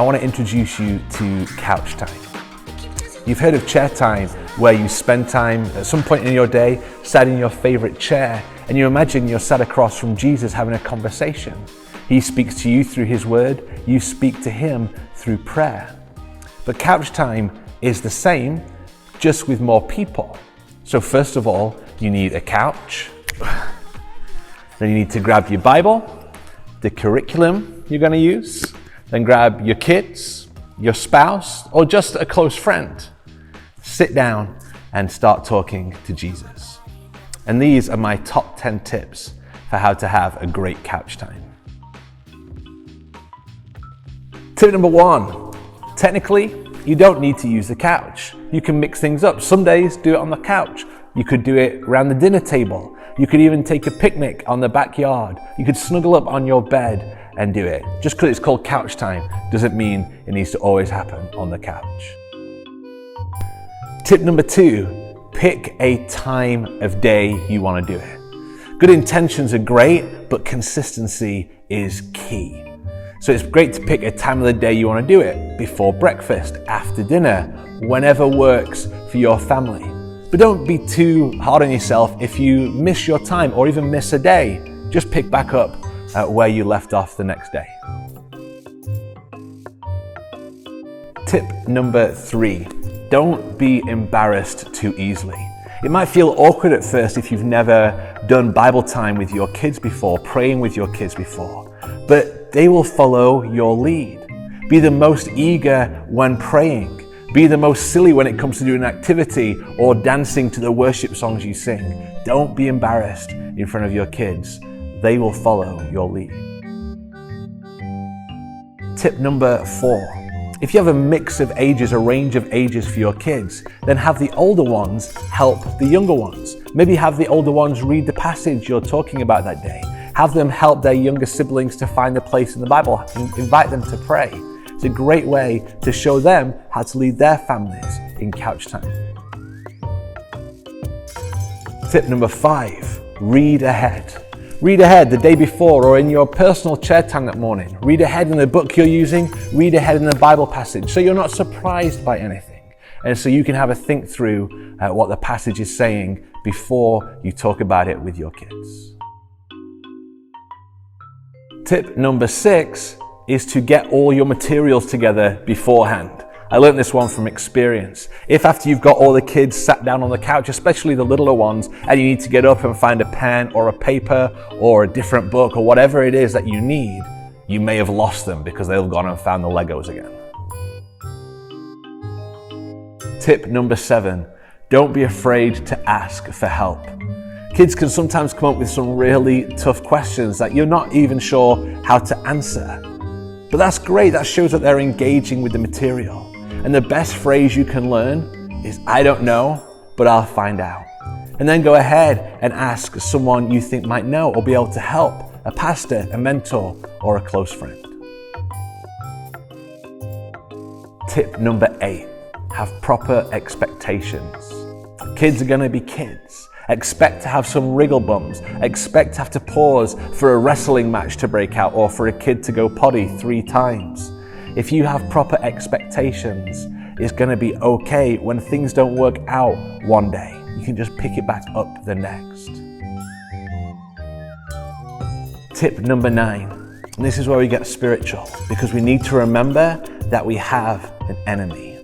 I want to introduce you to couch time. You've heard of chair time, where you spend time at some point in your day sat in your favorite chair and you imagine you're sat across from Jesus having a conversation. He speaks to you through his word, you speak to him through prayer. But couch time is the same, just with more people. So first of all, you need a couch. Then you need to grab your Bible, the curriculum you're going to use, then grab your kids, your spouse, or just a close friend. Sit down and start talking to Jesus. And these are my top 10 tips for how to have a great couch time. Tip number 1, technically, you don't need to use the couch. You can mix things up. Some days, do it on the couch. You could do it around the dinner table. You could even take a picnic on the backyard. You could snuggle up on your bed and do it. Just because it's called couch time doesn't mean it needs to always happen on the couch. Tip number 2, pick a time of day you want to do it. Good intentions are great, but consistency is key. So it's great to pick a time of the day you want to do it. Before breakfast, after dinner, whenever works for your family. But don't be too hard on yourself if you miss your time or even miss a day. Just pick back up where you left off the next day. Tip number 3, don't be embarrassed too easily. It might feel awkward at first if you've never done Bible time with your kids before, praying with your kids before, but they will follow your lead. Be the most eager when praying. Be the most silly when it comes to doing an activity or dancing to the worship songs you sing. Don't be embarrassed in front of your kids. They will follow your lead. Tip number 4. If you have a mix of ages, a range of ages for your kids, then have the older ones help the younger ones. Maybe have the older ones read the passage you're talking about that day. Have them help their younger siblings to find a place in the Bible and invite them to pray. It's a great way to show them how to lead their families in couch time. Tip number 5, read ahead. Read ahead the day before or in your personal chair time that morning. Read ahead in the book you're using, read ahead in the Bible passage so you're not surprised by anything. And so you can have a think through what the passage is saying before you talk about it with your kids. Tip number 6 is to get all your materials together beforehand. I learned this one from experience. If after you've got all the kids sat down on the couch, especially the littler ones, and you need to get up and find a pen or a paper or a different book or whatever it is that you need, you may have lost them because they've gone and found the Legos again. Tip number 7, don't be afraid to ask for help. Kids can sometimes come up with some really tough questions that you're not even sure how to answer. But that's great, that shows that they're engaging with the material. And the best phrase you can learn is, I don't know, but I'll find out. And then go ahead and ask someone you think might know or be able to help, a pastor, a mentor, or a close friend. Tip number 8, have proper expectations. Kids are gonna be kids. Expect to have some wriggle bums. Expect to have to pause for a wrestling match to break out or for a kid to go potty 3 times. If you have proper expectations, it's going to be okay when things don't work out one day. You can just pick it back up the next. Tip number 9, and this is where we get spiritual, because we need to remember that we have an enemy.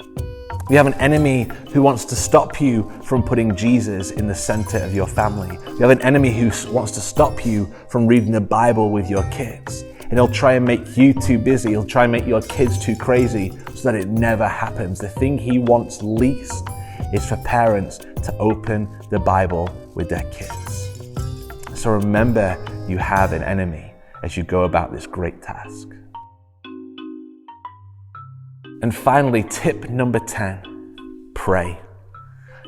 We have an enemy who wants to stop you from putting Jesus in the center of your family. We have an enemy who wants to stop you from reading the Bible with your kids. And he'll try and make you too busy. He'll try and make your kids too crazy so that it never happens. The thing he wants least is for parents to open the Bible with their kids. So remember, you have an enemy as you go about this great task. And finally, tip number 10, pray.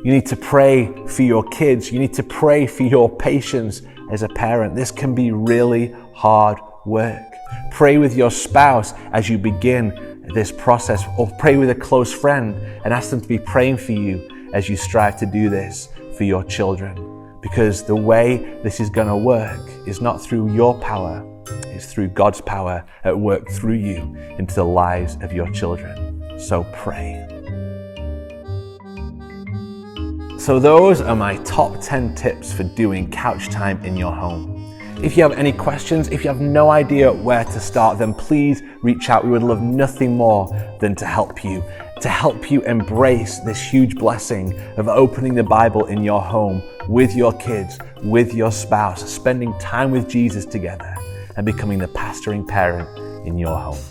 You need to pray for your kids. You need to pray for your patience as a parent. This can be really hard work. Pray with your spouse as you begin this process, or pray with a close friend and ask them to be praying for you as you strive to do this for your children. Because the way this is going to work is not through your power, is through God's power at work through you into the lives of your children. So pray. So those are my top 10 tips for doing couch time in your home. If you have any questions, if you have no idea where to start, then please reach out. We would love nothing more than to help you embrace this huge blessing of opening the Bible in your home, with your kids, with your spouse, spending time with Jesus together, and becoming the pastoring parent in your home.